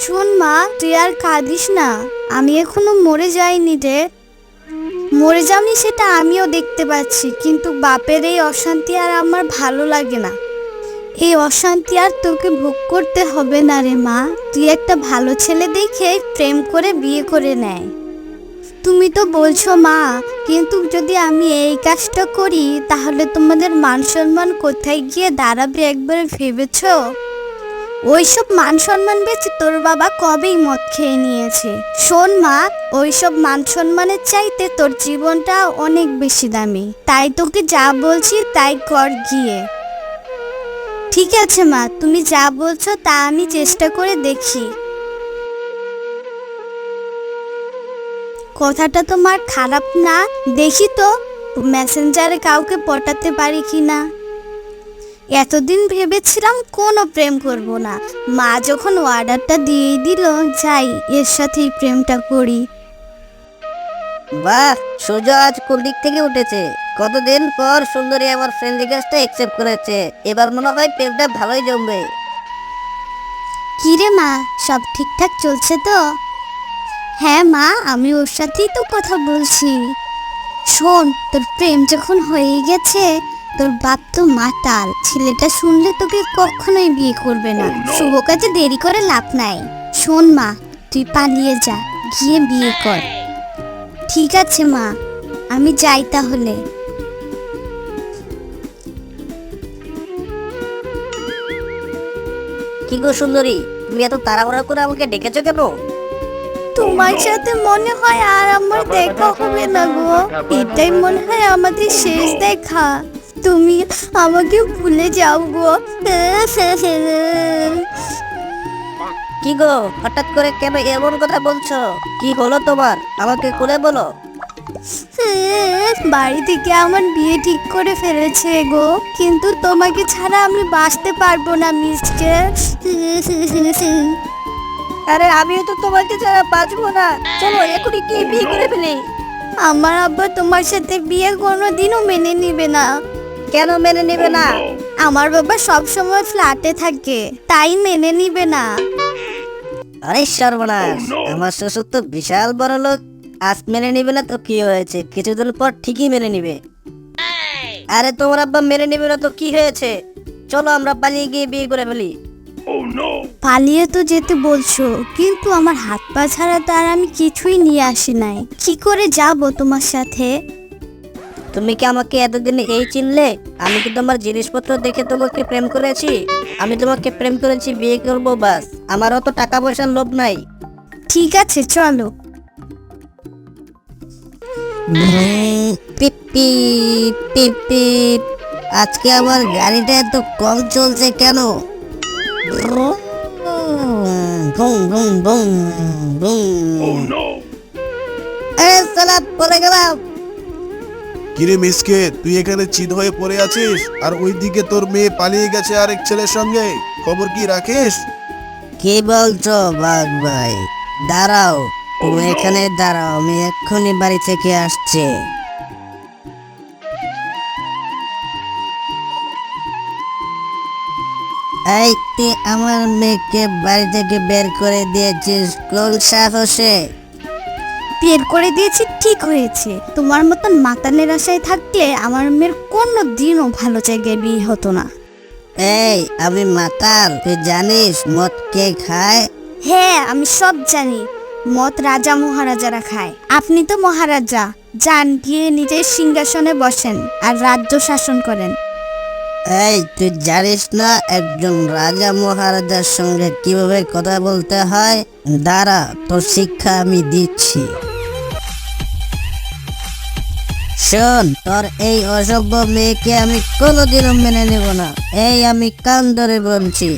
শোন মা, তুই আর কাঁদিস না। আমি এখনো মরে যাইনি রে। মরে যাওনি সেটা আমিও দেখতে পাচ্ছি, কিন্তু বাপের এই অশান্তি আর আমার ভালো লাগে না। এই অশান্তি আর তোকে ভোগ করতে হবে না রে মা। তুই একটা ভালো ছেলে দেখে প্রেম করে বিয়ে করে নেয়। তুমি তো বলছো মা, কিন্তু যদি আমি এই কাজটা করি তাহলে তোমাদের মান সম্মান কোথায় গিয়ে দাঁড়াবে একবার ভেবেছো? ওইসব মান সম্মান বেচে তোর বাবা কবেই মদ খেয়ে নিয়েছে। শোন মা, ওইসব মান সম্মানের চাইতে তোর জীবনটা অনেক বেশি দামি। তাই তোকে যা বলছি তাই কর গিয়ে। ঠিক আছে মা, তুমি যা বলছো তা আমি চেষ্টা করে দেখি। কথাটা তোমার খারাপ না? দেখি তো মেসেঞ্জারে কাউকে পটাতে পারি কি না। এতদিন ভেবেছিলাম কোনো প্রেম করব না, মা যখন অর্ডারটা দিয়ে দিল, যাই এর সাথেই প্রেমটা করি। বাহ, সুজা আজ কোন দিক থেকে উঠেছে। কতদিন পর সুন্দরী আমার ফ্রেন্ড রিকোয়েস্টটা অ্যাকসেপ্ট করেছে। এবার মনে হয় প্রেমটা ভালোই জমবে। কি রে মা, সব ঠিকঠাক চলছে তো? হ্যাঁ মা, আমি ওর সাথেই তো কথা বলছি। শোন, তোর প্রেম যখন হয়ে গেছে, তোর বাপ তো মাতাল। ছেলেটা শুনলে তোকে কখনোই বিয়ে করবে না। শুভ কাজে দেরি করে লাভ নাই। শোন মা, তুই পালিয়ে যা, গিয়ে বিয়ে কর। ঠিক আছে মা, আমি যাই তাহলে। কি গো সুন্দরী, তুমি এত তাড়াহুড়া করে আমাকে ডেকেছো কেন? তোমার সাথে মনে হয় আর আমার দেখা হবে না গো। এটাই মনে হয় আমাদের শেষ দেখা। তুমি আমাকে ভুলে যাও গো। কি গো, হঠাৎ করে কেন এমন কথা বলছো? কি হলো তোমার, আমাকে খুলে বলো। বাড়ি থেকে আমার বিয়ে ঠিক করে ফেলেছে গো, কিন্তু তোমাকে ছাড়া আমি বাঁচতে পারবো না মিস্টার। আরে আমিও তো তোমাকে ছাড়া বাঁচবো না। চলো এখনই কি বিয়ে করে ফেলি। আমার আব্বা তোমার সাথে বিয়ে কোনোদিনও মেনে নিবে না। কেন মেনে নেবে না? আমার বাবা সব সময় ফ্ল্যাটে থাকে, তাই মেনে নিবে না। আরে সর্বনাশ, আমার শ্বশুর তো বিশাল বড় লোক। আজ মেনে নিবে না তো কি হয়েছে, কিছুদিন পর ঠিকই মেনে নিবে। আরে তোমার আব্বা মেনে নিবে না তো কি হয়েছে? চলো আমরা পালিয়ে গিয়ে বিয়ে করে ফেলি। পালিয়ে তো যেতে বলছো, কিন্তু আমার হাত পা ছাড়া তো আর আমি কিছুই নিয়ে আসি নাই। কি করে যাব তোমার সাথে? তুমি কি আমাকে এতদিন এই চিনলে? আমি কি তোমার জিনিসপত্র দেখে তোমাকে প্রেম করেছি? আমি তোমাকে প্রেম করেছি, বিয়ে করবো বাস। আমার অত টাকা পয়সার লোভ নাই। ঠিক আছে চলো। পিপি পিপি, আজকে আমার গাড়িটা এত কম চলছে কেন? আরে সালা, পড়ে গেলাম। কিরে মিসকে, তুই এখানে চিত হয়ে পড়ে আছিস, আর ওইদিকে তোর মেয়ে পালিয়ে গেছে আরেক ছেলের সঙ্গে। খবর কি রাখিস? কি বলছো বাঘ ভাই? দাঁড়াও, তুমি এখানে দাঁড়াও, আমি এক্ষুনি বাড়ি থেকে আসছি। এই তুই আমার মেয়েকে বাড়ি থেকে বের করে দিয়েছিস কোন সাহসে? বের করে দিয়েছি ঠিক হয়েছে। তোমার মতন মাতানের আশায় থাকলে আমার মেয়ের কোনো দিনও ভালো জায়গায় বিয়ে হতো না। এই আমি মাতাল, তুই জানিস মদ কে খায়? হ্যাঁ, আমি সব জানি। মত রাজা মহারাজারা খায়। আপনি তো মহারাজা, যান গিয়ে নিজের সিংহাসনে বসেন আর রাজ্য শাসন করেন। এই তুই জানিস না একজন রাজা মহারাজার সঙ্গে কিভাবে কথা বলতে হয়? দাঁড়া, তোর শিক্ষা আমি দিচ্ছি। শোন, তোর এই অসভ্য মেয়েকে আমি কোনোদিনও মেনে নেব না। এই আমি কান ধরে বলছি,